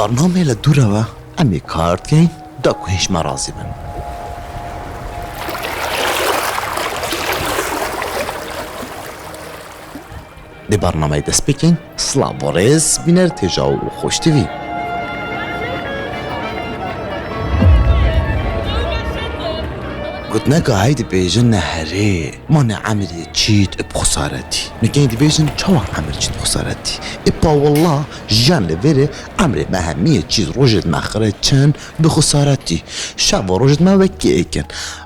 برنامه لدوره و امی کارت کن دا کنیش مرازی بن دی برنامه دست بکن سلام و ریز بینر تجاو و خوش تیوی قلت نكا هيدي بيجن نهري مانا عملي تشيت بخسارتي نكاين دي بيجن شو عمل تشيت بخسارتي إبا والله جان لفيري عمري مهمية تشيت روجد مخرجتشن بخسارتي شاب روجد ما وكيكن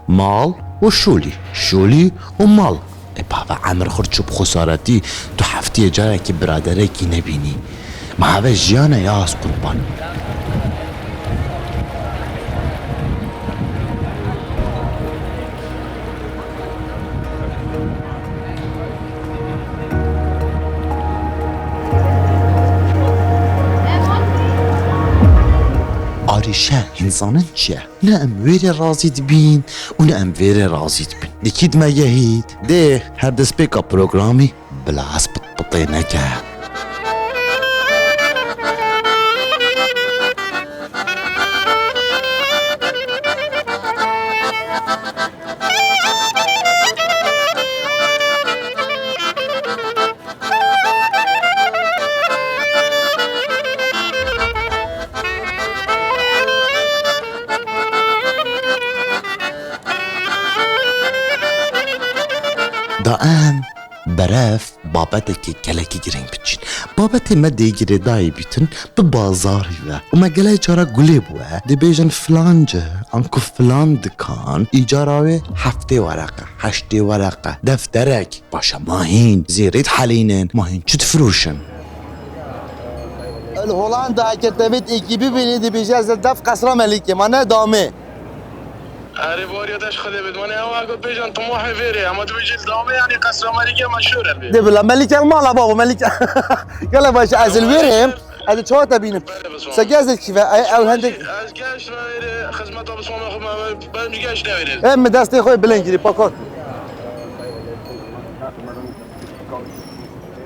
مال وشولي ومال إبا عمر خرجو بخسارتي تو حفتي جارك برادرك نبيني ما هذا جانا ياس قربان آریشه انسانن چیه؟ نه ام ویره رازی دبین و نه ام ویره رازی دبین دیکید ما یهید ده هر دست بیکا پروگرامی بلا هست بطی نکه دا ام برف بابتك گلکی گرنگ بچین بابت ما دیگری دای بیتن به بازاری و ما گله جارا گلی بوه دی بیجن فلانجه انکو فلان دکان ایجاراوی 7 ورقه 8 ورقه دفترک باشا ماهین زیرید حالینن ماهین چو تفروشن الهولندا اکتبیت اکیبی بینیدی بیشه از دف قصرا ملیکه منه دامه عارف واريداش خذ بدماني هوا قلت بيجان طموحي فيري اما تبيجي الدوامي يعني قصر امريكا مشهوره البيت دي بالله ملك المال ابو ملك قال باش از الويرهم هذا شو تبين سجازك كيف او هندك ازكاش خدمته بس ما بمجاش ناوي ام داستي خوي بلنجري باكوت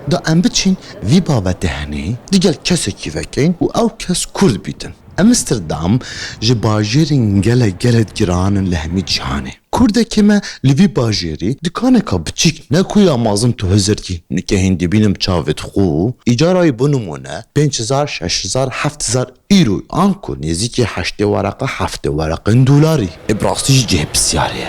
دا ام بچین وی بابت هنی دیگل کسی کی وکین و او کس کرد بیتن امستردام جباجرین گلت گرانن لهمی جهانه کرده که ما لوی باجری دکانه که بچیک نکوی آمازم تو هزر کی نکه هندی بینم چاوت خو ایجارای بنمونه 5000 6000 7000 ایرو آنکو نزدیک 8 ورقه 7 ورقه دلاری ابراستیج جه بسیاریه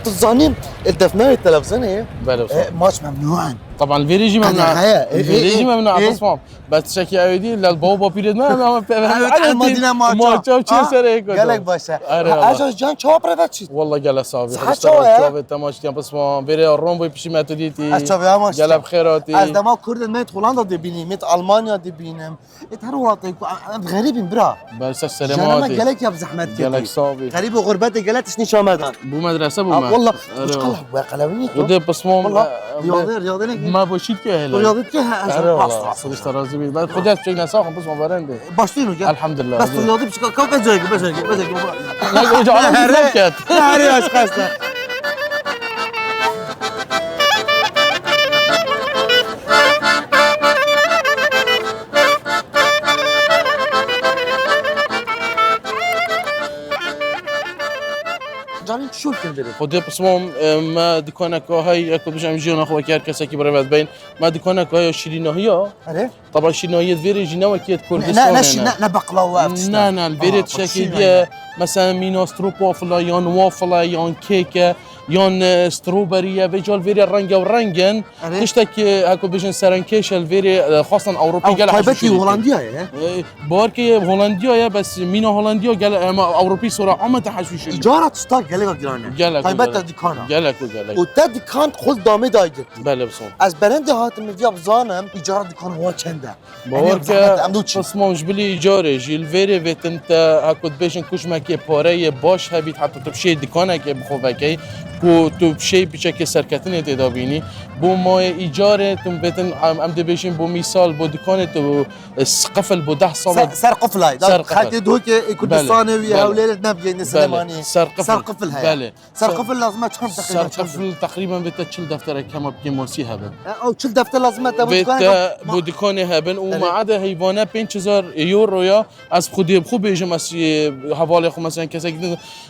الظنين الدفنان التلفزيون ايه؟ بله ماتش ممنوع طبعا الفيريجي ممنوع الفيريجي ممنوع بصمام بس شكي ايدي للبابا بيرد ما المدينه ماتش چه سر هيك قالك باشا اجاز جان چاو بريفاتشي والله قال صافي صحة چاو تماشتي بصمام بيري الرومبو بيشي ما تديتي قال بخيراتي از دما كرد ميت هولندا دي بيني ميت المانيا دي بينم اتهرواتي غريب برا بس السلامات قالك يا بزحمت كده قالك صافي غريب وغربتي قالت شني شامدان بو مدرسه بو والله مش قلب قلويني وده بصمام والله رياضي ما باشید که هلا رياضيت كده آره والله اصلش ترازی بید بعد خودت چه نساخن بس ما برنده باشتينو جا الحمد لله بس رياضي بشكل كوكا زيك بس لا جعلنا نكت لا رياش خاصة جانين شو الكندري خودی بسمم ما دکانه که های اکو بجام جیان اخو کار کسی که برای بین ما دکانه که های شیرینی ها أره؟ طبعا شیرینی ویری جنا وکیت کردستان نه بقلاوه نه الویرت شکلیه مثلا میناسترو وافلا یان وافلا یان کیک یان استروبریه و جال ویری رنگ و رنگن تشتک اکو بجن سرنکش الویری خاصا اروپی گل طيبتي هولنديا يا باركي هولنديا بس مينا هولنديا قال اوروبي صورة عامة تحشوش إيجارة تستاق قالك جرانه طيبتها ديكانا قالك وتا ديكان خود دامي دايجر بله بصون از برند هاتم فيا بزانم إيجارة ديكان هو چنده باركا بصمم جبلي إيجاري جيل فيري فيت انت هاكو بيشن كوش ماكي باري باش هبيت حتى تبشي ديكانك بخوفكي بو تو بشي بشكل سركتني تدابيني بو ما ايجار تم بتن ام دبيشين بو مثال بو دكان تو قفل بو 10 سال سر قفل هاي سر قفل. خالتي دوك كردستاني ويا بله. وليلتنا بجينا سليماني سر قفل. سر قفل هاي بله. سر قفل لازم تكون سر تقريبا قفل تقريبا بتتشل دفتر كما بكيموسي هبن او شل دفتر لازم بيت بو دكان هبن وما عدا هيفانا 5000 يورو يا از خودي بخو بيجم از حواله خو مثلا كسا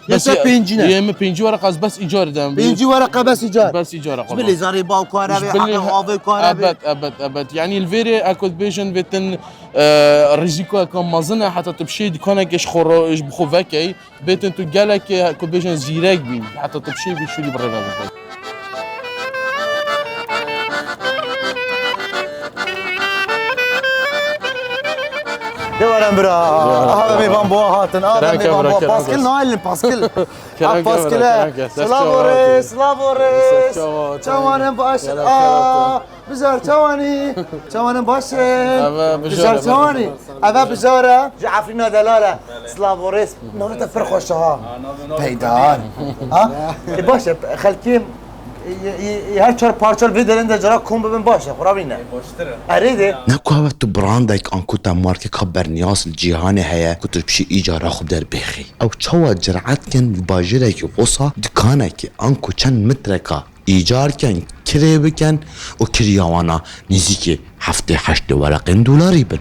بس بينجنا يم 5 ورق از بس ايجار دم بيجي ورقه بس ايجار بس ايجار بلي زاري باو كهرباء حق كهرباء ابد يعني الفيري اكود بيجن بتن ريزيكو كم مازنه حتى تمشي دكانك ايش خروج بخو فكي بيتن تو جالك اكود بيجن زيراك بين حتى تمشي بشولي برا دوران برا هذا ميفان بوا هاتن هذا ميفان بوا باسكل نايل باسكل باسكل سلافوريس سلافوريس چوانم باش بزار چوانی چوانم باش بزار چوانی اوا بزاره جعفرنا دلاله سلافوريس نونت فرخوش ها پیدار ها باشه خلکیم هر چهار پارچال ویدرن در جرا کم ببین باشه خرابینه اریده نكو تو براندك انكو تا ماركة كبرنياس الجيهاني هيا كتر بشي ايجارا خب در بيخي او چوا جرعت كن باجرك قصا دكانك انكو چن متركا ايجار كن كري بكن و كرياوانا نزيكي هفته 8 ورقين دولاري بن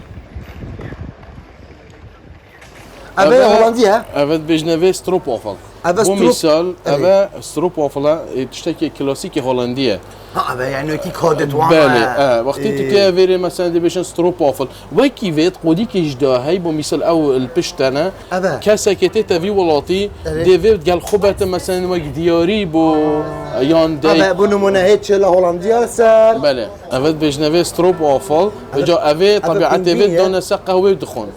ابي هولندي ها evet bejneve stroopwafel Ava bu stroop- misal Evet. ava stroopwafel تشتكي كلاسيكي هولنديه ها ابي يعني كي كودت بالي وقتی تو که وری مثلا دی بشن ستروپوفل وکی وید قودی که جدا هی با مثال او الپشتنه أبا. کسی که تی وی ولاتی دی وید قال خوبت مثلا وقت دیاری بو یان دی ابي بو نمونه هيك هولندي سر بله اول بجنوی ستروپوفل جا اوی طبیعت بنبینه. وید دانه سر قهوه دخون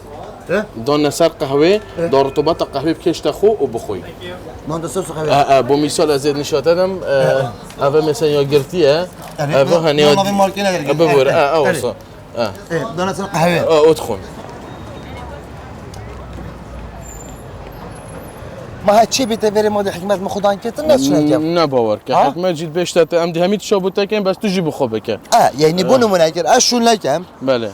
دانه سر قهوه دار رطوبت قهوه بکشت خو و بخوی ما دستور خبر با مثال از نشات دادم اول مثلا یاگرتیه اول هنیاد ما في ماركينا درجه ببور اوصا دونات القهوه ادخل ما هاتشي بتفري مود حكمت مخدان كت الناس شنو كم نه باور که حتما جيت بيش ام دي هميت شو بوتاكين بس تجي بخوبك يعني بونو مناجر اشو لكم بله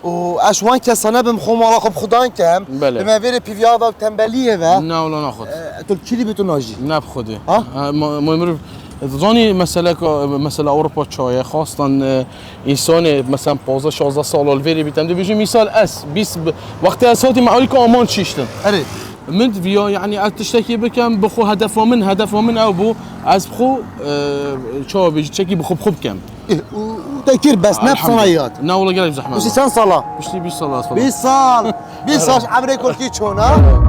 و اشوان كسانه بمخوم على خب خدان كم بله. بما فيري بيفيادا وتنبليه و نه ولا ناخذ تو كيلي بتو ناجي نه بخوده ها؟ ما ظني مثلا اوروبا شويه خاصه انسان مثلا 15 16 سال الفيري بيتم بيجي مثال اس 20 وقت اساتي معقول كمان شيشتن اريد من فيا يعني تشتكي بكم بخو هدف ومن او بو از بخو شو بيجي تشكي بخو كم وتكير بس نفس صنايات لا والله قلب زحمه وش سان صلاة مش 20 صلاه 20 سال 20 سال عمري كل كي شون ها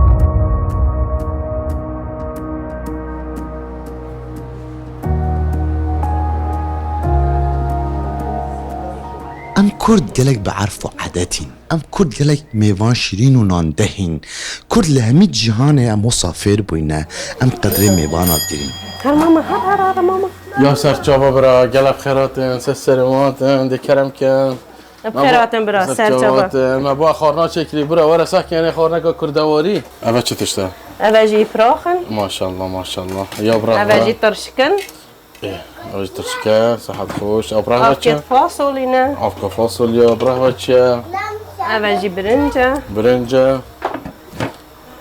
ام كرد جلك بعرفوا عاداتين ام كرد جلك ميوان شيرين وناندهين كرد لهمي جهانه ام مسافر بوينه ام قدري ميوانات جرين هر ماما هر ماما يا سر جابا برا قلب خيرات سسرمات دي كرم كان بخيراتن برا سر جابا ما با خورنا شكلي برا ورا ساك يعني خورنا كردواري اما چه تشتا اوجي فراخن ما شاء الله ما شاء الله يا برا اوجي ترشكن ايه اوجي ترشكا صحة خوش او برا افكت فاصولينا عفكا فاصوليا برا هاتشا اوجي برنجة برنجة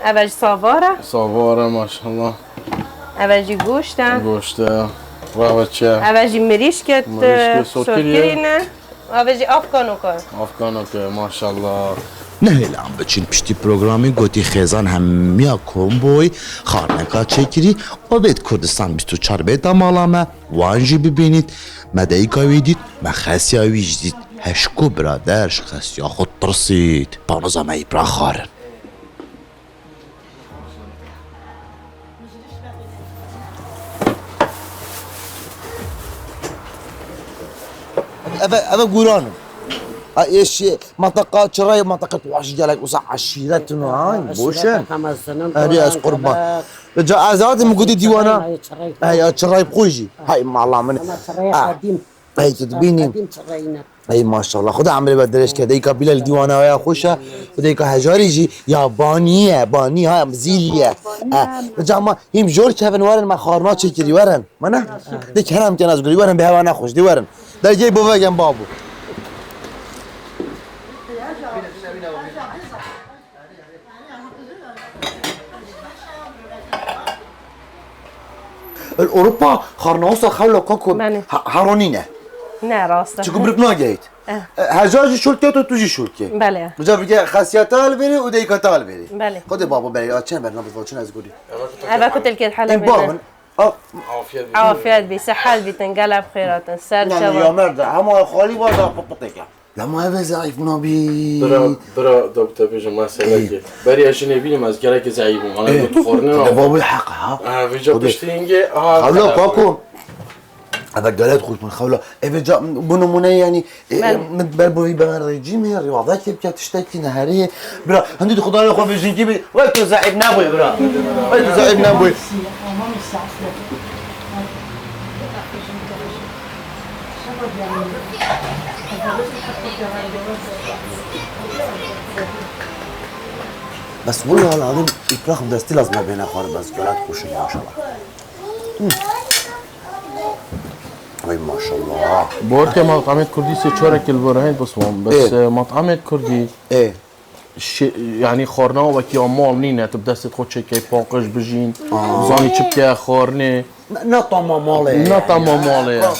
اوجي صافارة صوارة ما شاء الله اوجي گوشتا گوشتا برا هاتشا اوجي مريشكت مريشكت سوكرية. سوكرينا اوجي افغانوكا افغانوك ما شاء الله نهيل عم بچين پشتی پروگرامی گوتی خیزان همیا کومبوی خارنکا چکری و بید کردستان 24 بیتا مالامه وانجی ببینید مدهی کاویدید مخصی آویجدید هشکو برادرش خصی خود ترسید بانوزا ایبرا خارن ابا قولانو ايش منطقة شراي منطقة واش جالك وصح عشيرتنا هاي بوشن رياس قربان جا ازادي موجودة ديوانا هاي شراي بخوجي هاي مع الله من هاي تدبيني ای ماشاءالله خدا عمري بدرش که دیگه بیل دیوانه های خوشه و دیگه هجاری جی یابانیه بانی ها زیلیه جمع هم جور کهون ورن ما خارنا چکری ورن منه دیگه هم که نزگری ورن به هوا نخوش دی ورن در جای بابا بابو اروپا خارناوسا خلا كوكو بله. هارونينه نه راسته چكو بريك ناجيت هجاج شولكه تو توجي شولكه بله بجا بيجي خاصيتال بيري وديكاتال بيري بله خد بابا بيري چن برنامج وچن از گوری اول كنت الكل حلا این بابن عافيت بي صحة بي تنقلب خيرات سر يعني يا شباب مرد هم خالي برضه بطيكه لما هذا ضعيف نبي برا دكتور بيجي مسألة كده بري عشان يبيني مزجرة كزعيبهم أنا قلت خورنا بابا الحق ها بيجي بشتينجي خلا كوكو هذا قالت خوش من خوله إذا بنمونه يعني متبربوي بين الرجيم هي الرياضات كيف تشتكي نهارية برا عندي خدا له خوف الجنكي وقت زعيب نابوي برا وقت زعيب نابوي بس والله العظيم يفرخ دستي لازم بين اخوان بس قالت خوش ما شاء الله اي ما شاء الله بوركه مطعمة كردي سيتشارك البراهين بس إيه؟ مطعمة كردي ايه يعني خورنا وكي مال نينا تبدا تخد شي كي باقش بجين زاني تشبكي خورني نطمة مالي نطمة مالي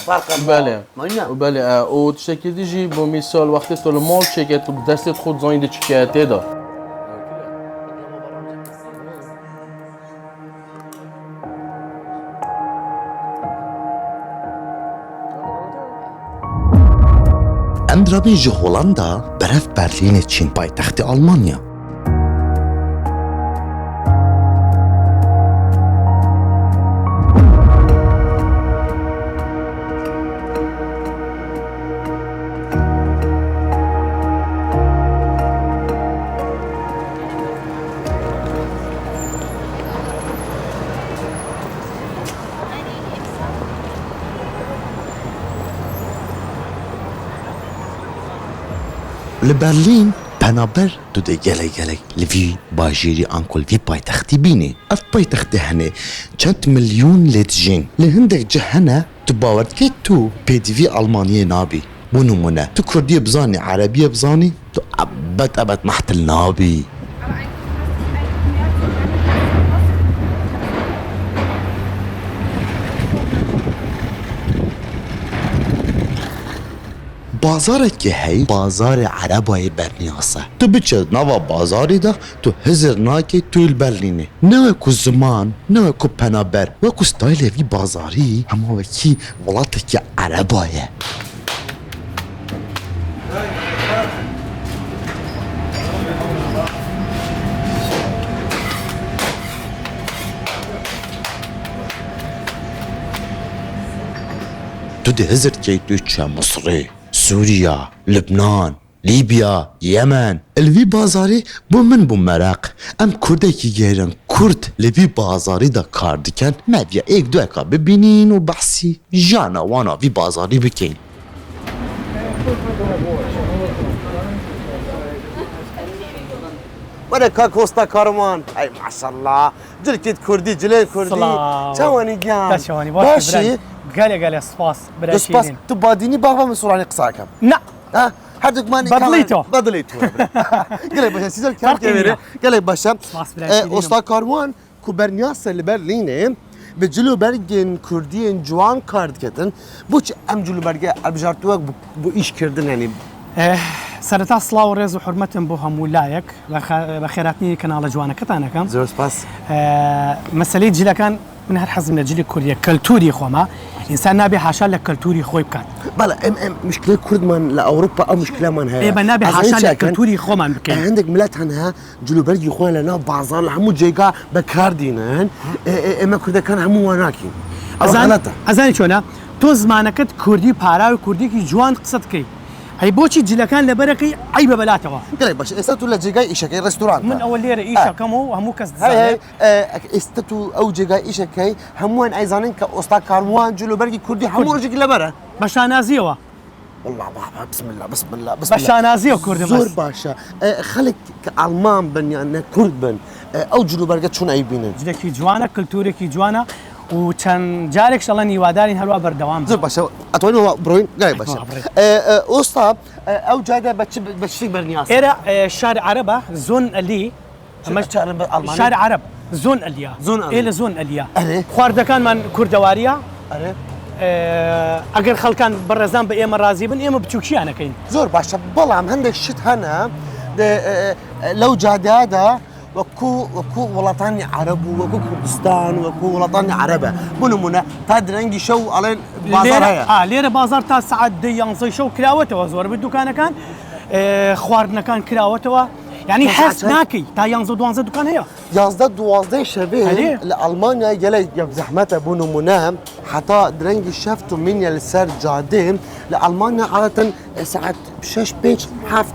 بله مانيا بله و تشكي ديجي بمثال وقت تو المال شيكي تبدا تخد زاني دي تشكياتي ده اندرا بيجي هولندا برف برلين تشين بايتخت ألمانيا لبرلين بنابر تو دي جلي لفي باجيري انكل في بايتختي بيني اف بايتختي هنا چند مليون لتجين لهندك جهنا تباورد كي تو بيدي في ألمانيا نابي بونمونه تو كردية بزاني عربية بزاني تو أبد محتل نابي بازارك که هی بازار عربای برنیاسه تو بچه نوا بازاری ده تو هزر ناکی توی برلینه نه کو زمان نه کو پنابر و کو ستایل وی بازاری اما وکی ولات که عربایه تو ده هزر که تو چه مصری سوريا، لبنان، ليبيا، يمن، الوي بازاري بو من بو مرق ام كردي كي جيرن كرد لوي بازاري دا كار دكن ما بيا ايك دو اكا ببينين و بحثي جانا وانا في بازاري بكين وانا كاك وسطا كارمان اي ما شاء الله جلكيت كردي جلي كردي تواني جان تشواني باشي قال سباس سباس تباديني بابا من سوراني قصاكم لا ها حدك ماني بدليتو قال لي باشا سيزل كان كبيره قال لي باشا استا كاروان كوبرنياس لبرلين بجلو برگن کردین جوان کارد کردن بوچ ام جلو برگ البجارتو بو ایش کردن یعنی سرتا سلاو رز و حرمتم بو هم ولایک بخیراتنی کانال جوانا کتانکم زور سپاس مسئله جیلا کان من هر حزم لجلی کوریا کلتوری خوما انسان نبي حاشا لك كلتوري خوي بكات بلا مشكله كرد من لاوروبا او مشكله من هي اي بنبي حاشا لك كلتوري خوما بكين عندك ملات عنها جلو برجي خونا لنا بازار همو جيغا بكاردينن اما كرد كان همو وناكين ازاني شونا تو زمانكت كردي بارا و كردي كي جوان قصد كي هي بوشي جلكان لبركي عيب بلاتوا قال باش استاتو لجيغا ايشكي ريستوران من اول ليره ايشا كمو همو كاس هاي استاتو او جيغا ايشكي هموان ايزانين كاوستا كاروان جلو برجي كردي همو رجي لبره باش نازيوا والله بابا بسم الله بسم الله بسم الله باشا نازی و کردم زور باشا خلك كألمان بن يعني كرد بن أو جلو برقة شون أي بينن جدێکی جوانە کللتورێکی جوانە و چەند جارێک شەڵە نیوادارین هەروە بەردەوام زور باشا أتواني هو بروين قاي باشا أسطى أو جادا بتشفي برنياس ئێرە شار عربە زۆن ئەلی شار عرب زۆن ئەلیا زۆن ئەلیا. ئێ لە زۆن ئەلیا ئەرێ. خواردەکانمان کوردەواریە أري ئەگەر خەڵکان بەڕێزان بە ئێمە رازی بن ئێمە بچووکیانەکەین زور باشا بلام هندك شت هنا لو جادادا وكو وڵاتانی عرب و وەکو کوردستان و وەکو وڵاتانی عربە بنمونە تا درەنگی شەو ئەڵێن بازار هەیە لێرە بازار تا سعات 11 شەو کراوەتەوە زۆر بە دوکانەکان خواردنەکان کراوەتەوە یعنی حەس ناکەی تا 11 دوکان هەیە 11 شەبێ ئەرێ. لە ئەڵمانیا گەلێک یەک زەحمەتە بنمونە حتا درەنگی شەفت و منیە لەسەر جادێ لە ئەڵمانیا عادەتەن ساعت 6 5 7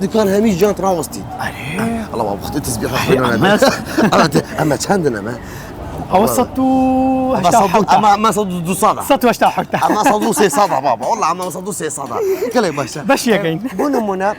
دكان هميش جانت راوستي الله ما بختي تسبيح اما تشندنا ما ئەوە 180 ما صدوا دو صدى 180 اما صدوا سي صدى بابا والله اما صدوا سي صدى كلي باشا بەشیەکەین بنمونة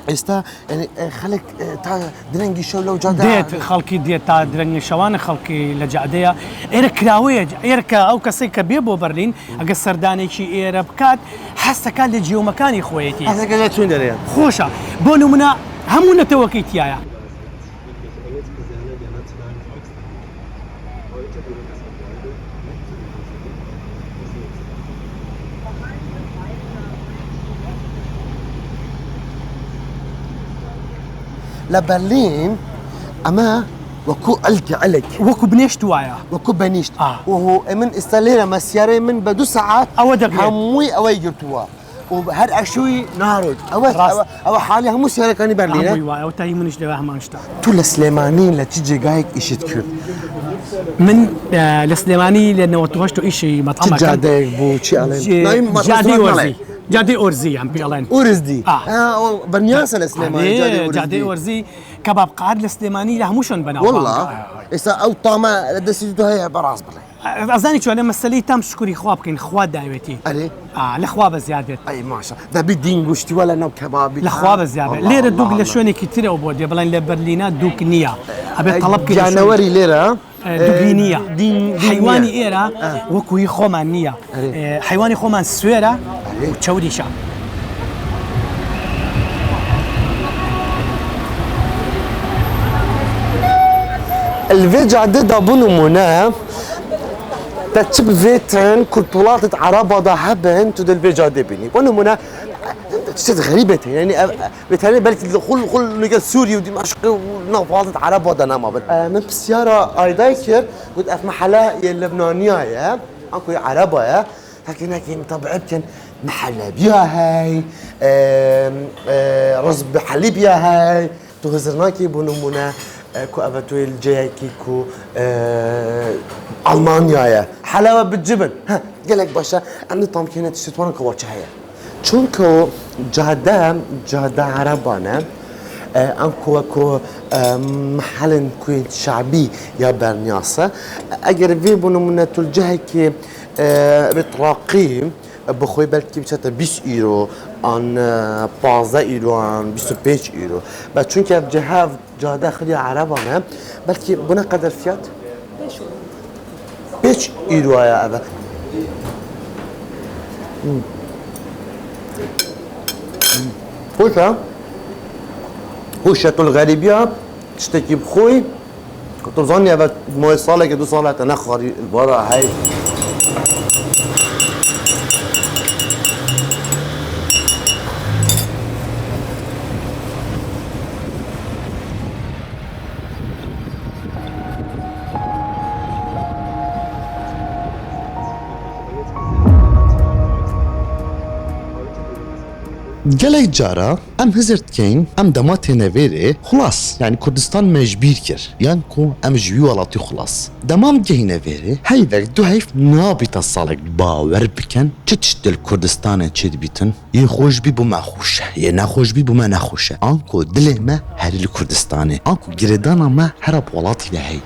استا يعني خليك تا درنجي شو لو جادا دێت خەڵکی دێت تا درەنگی شەوانە خەڵکی لە جادەیە ئێرە کراوەیە ئێرکە ئەو کەسێک کە بێ بۆ بەرلین ئەگە سەردانێکی ئێرە بکات هەستەکان لە جیۆمەکانی خۆیەتی هذا كذا شو ندري خۆشە بۆ نمونە هەموو نەتەوەکەی تایە لبرلين اما وكو علك وەکو بنێشت وایە وكو بنيشت وهو من استلينا مسيرة من بدو ساعات أو دقيقة. هموي اوي جرتوا وهر اشوي نارود او حالي همو سيارة كاني هەمووی برلين وایە و تایی منیش لەوە هەمان شتا تو لسليمانين لتيجي جايك ايشت كرد من لە سلێمانی لە 98 ئیشی مەطعەمەکان جاديك بو شي علين جادەی ئۆرزی ئەم پێڵێن اورزدي برنياسة لسليماني جادەی ئۆرزی کەباب قاد لە سلێمانی لە هەمووشان بەناو والله اسا او طامة دسيتو هي براس برلين ئەزانی چۆنە مەسەلەی تام شکوری خوا بکەین خوا داوێتی علي لە خوا بە زیادێت اي ماشا ذا بدين قشتي ولا نو كبابي لە خوا بە زیابێت لێرە دووک لە شوێنێکی ترەوە بۆ دێ بڵێن لە بەرلینە دووک نییە ئەبێت تەڵەب بکەیت لە شوێنێک جانوري ليرة دووگی نییە دین حیوانی ئێرە وەکوی خۆمان نییە حیوانی خۆمان سوێرە و چەوریشە الفيجا ددا بنمونا تتشب فيتن كرتولات عربة دا هبن تد الفيجا دي بني بنمونا تشد غريبة يعني بتهيألي بلكي خل نيجا سوري ودمشق ونفاضت عربة دا نما من بسيارة ايدايكر قد اف محلة اللبنانية يا انكو عربة يا لكن هكي مطبعبتن محلة بيها هاي رز بحليب يا هاي تغزرناكي بنمونا كو أبتوي الجاكي كو ألمانيا حلاوة بالجبن ها قالك باشا عندي طعم كينات تشتوان كواتش هيا چون كو جادا عربانا انكو كو محل كويت شعبي يا برنياسة اگر في بنمونة الجاكي بتراقيم بخوي بلكي بشتا 20 يورو عن 15 يورو عن 25 يورو بس چون که جهاف جاده خیلی عربانه بلکه بنا قدر فیات 5 يورو يا أبا خوشا خوشا تو الغريبية تشتكي بخوي كنت ظني أبا موي صالة كدو صالة تنخري البرا هاي gelek cara em hizirtkên em dema têne verê xulas yani Kurdistan mecbîr kir yan ku em ji wî welatî xulas demam gehîne verê heyvek du heyv nabîta salek bawer bikin çi tişt dil Kurdistanê çê dibîtin yê xweş bî bû me xweş e yê nexweş bî bû me nexweş e an ku dilê me herî li Kurdistanê an ku girêdana me here welatî de hey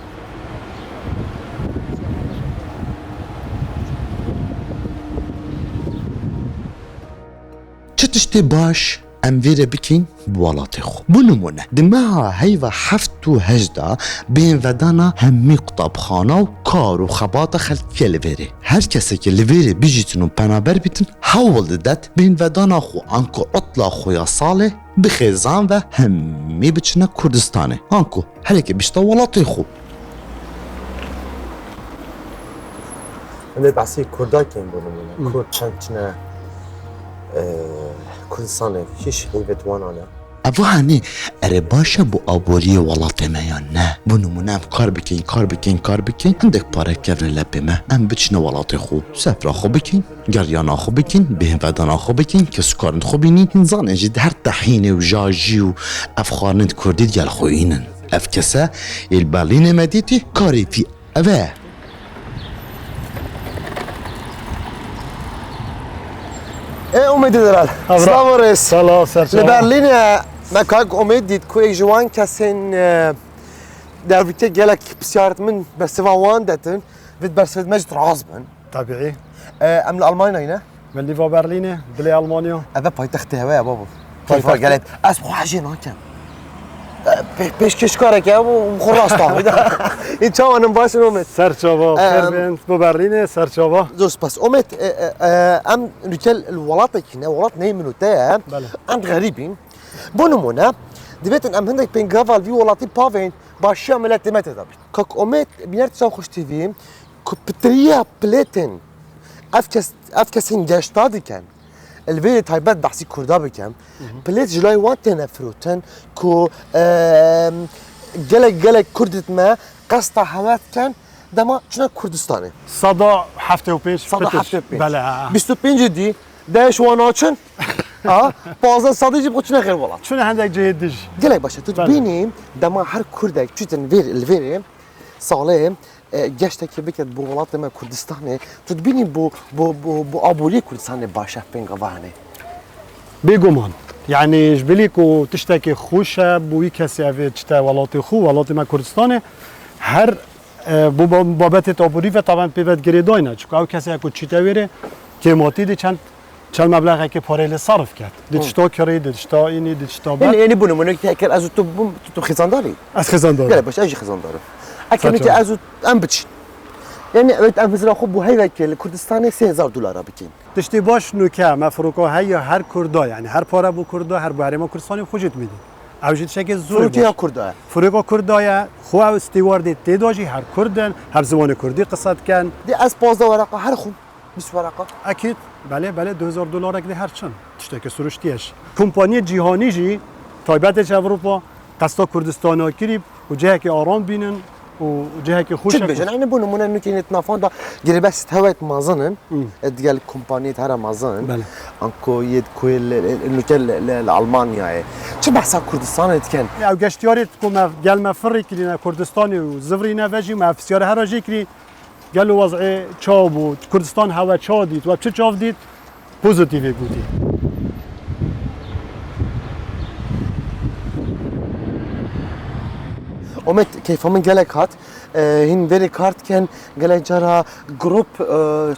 تشتي باش ام ویره بکین بوالات خو بنمونه دماغ هیوا 7 و 18 بین ودانا همی قطابخانه و کار و خبات خلقی لویره هر کسی که لویره بیجیتون و پنابر بیتن حول دادت بین ودانا خو انکو اطلا خویا ساله بخیزان و همی بچنه کردستانه انکو هر که بیشتا والات خو من بحثی کردای کن بنمونه کرد چند کردستانه هیچ هیوت وانانه اوه هنی اره باشه بو آبوری ولات ما یا نه بنمونه ام کار بکن هندک پاره کفر لپه ما ام بچنه ولات خو سفر خو بکن گریانا خو بکن بهم ودانا خو بکن کس کارند خو بینین انزان اجید هر تحین و جاجی و افخارند کردید گل خوینن اف کسا البرلین مدیتی کاری فی اوه امید دارال سلام سلام سرچاوا لبرلین مکاک امید دید که یک جوان کسین در ویته گلک بسیارت من بسیوان دتن وید برسید مجد راز بن طبيعي ام الالمانيا نه من ليفا برلينه دلي المانيا هذا پایتخت هوا یا بابا كيف قالت اسمو حاجه ناكم پیش کشکاره که و خلاص تا این چه وانم باش امید سرچاوا خير بو برلينه سرچاوا دوست بس امید ام رجال الولات كنا ولات نيمنو تا ام غريبين بونمونه دبيتن ام هندك بين غافال في ولاتي بافين باش عملت متى دبي كك امید بينرت سو خوش تي في كبتريا بليتن افكسين جاشتادي كان الفيديو تايبات بحسي كردا بكم بليت جلاي واتنا فروتن كو جلك كردت ما قصتا هوات كان دما چنا كردستاني صدا هفته و پیش صدا هفته و پیش بله 25 دی داش واناچن بازن صدی جيب چنا غير والله شنو عندك جيدج جلك باشه تو ببینیم دما هر کردک چیتن الفيري سالم گشتکی بکرد بو ولات ما کردستانه تو ببینیم بو آبولی کردستان باشه بینگوانه بيغومان يعني جبليك وتشتكي خوشة بوي كسي افي تشتا ولاتي خو ولاتي ما كردستانه هر بابت تابوری و طبعا پیوت گریداینه چون او کسی اکو چیتا ویره که ماتی دی چند مبلغی که پاره صرف کرد دیشتا کری دیشتا اینی دیشتا بعد یعنی بونمونه که اگر از تو خزانداری از خزانداری گله باش اجي خزانداره اگر نتی از ام بچین یعنی اوت ام فزرا خوب بو هی وکیل کردستان 3000 دلار بکین دشتی باش نوکه مفروکا هی هر کردا یعنی هر پاره بو کردا هر بحری ما کردستانی خوشت میدی اوجد شکل زور فروکیا کردا فروکا کردایا خو استوارد تداجی هر کردن هر زبان کردی قصد کن دی از 15 ورقه هر خون 20 ورقه اكيد بله 2000 دلار که هر چند تشتکه سروشتیش کمپانی جهانی جی تایبتش اروپا قصد کردستان ها کریب و جهه که آرام بینن و جهه که خوش چه بجن يعني بونمونه نوكي نتنافون دا غير بس هوت مازنن ديال كومباني تاع مازن بله انكو يد كويل النوتيل لالمانيا چه بحثا كردستان كان او گشتیاری کوم گل مفری کلینا کردستان و زفرینا وجی ما فسیار هر جی کلی گل وضع چاب و کردستان هوا چا دید و چه چاو دید پوزیتیو بودی ومت كيف من قالك هات هين فيري كارت كان قال جرى جروب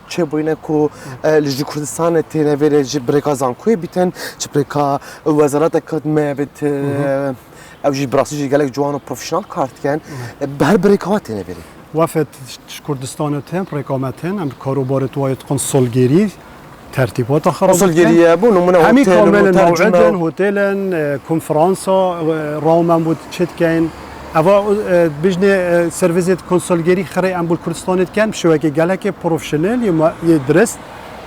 تشبوينكو لجي كردستان تينا فيري جبريكا زانكوي بيتن جبريكا وزارات ما بت او جي براسي قالك جوانو بروفيشنال كارت كان بهر بريكات تينا فيري وافت کردستان تیم برکامتن ام کاروبار توی کنسولگری ترتیبات خراب کنسولگری بون نمونه همین کامل موعدن هتلن کنفرانسا رامن بود چت کن اوا بجنه سرویس کنسولگری خری ام بول کردستان کن شو که گلک پروفشنال یه درست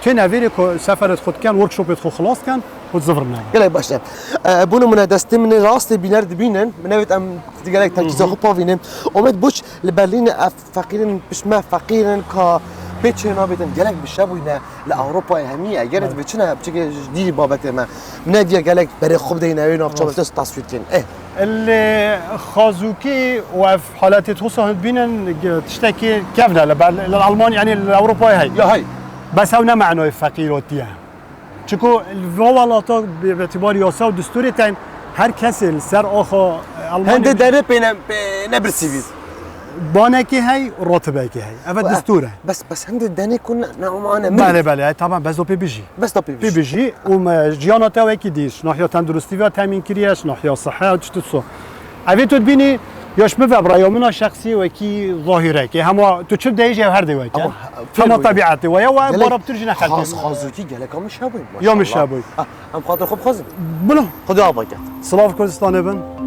که نویر سفرت خود کن ورکشاپت خود خلاص کن خود زفر نه گله باشه بونو من دست من راست بینرد بینن منویت ام گلک ترکیز خو پاوینم امید بوش لبرلین فقیرن بش ما فقیرن کا بچنا بیتن گلک بشبوینه لاوروپا اهمیه اگرت بچنا بچه دی بابت ما من دی گلک بر خوب دی نوین اقچابت تصویر کن اللي خازوكي وفي حالات توصل بينن تشتكي كيفنا للالمان يعني الاوروبا هي بس هنا معناه فقيراتيه چكو الولاتا باعتبار ياسا و دستور تاين هر کسی سر آخا هنده داره بینه برسیوید بانكي هي راتبك هي هذا دستوره بس عند الدنيا كنا نوعا ما بله بله طبعا بس دو بي بي جي بس طبي بي بي جي وما جيانا تاو اكي ديش ناحيه تندرستي و تامين كرياش ناحيه صحه وتشتسو ابي تو تبيني ياش بفا برايومنا شخصي وكي ظاهره كي هما تو تشوف دايجي هر دي وكي هما طبيعتي ويا ورب ترجع خلك خازوكي قالك مش هابوي يوم الشابوي هم خاطر خب خازن بلو خذوا اباك سلاف كردستان ابن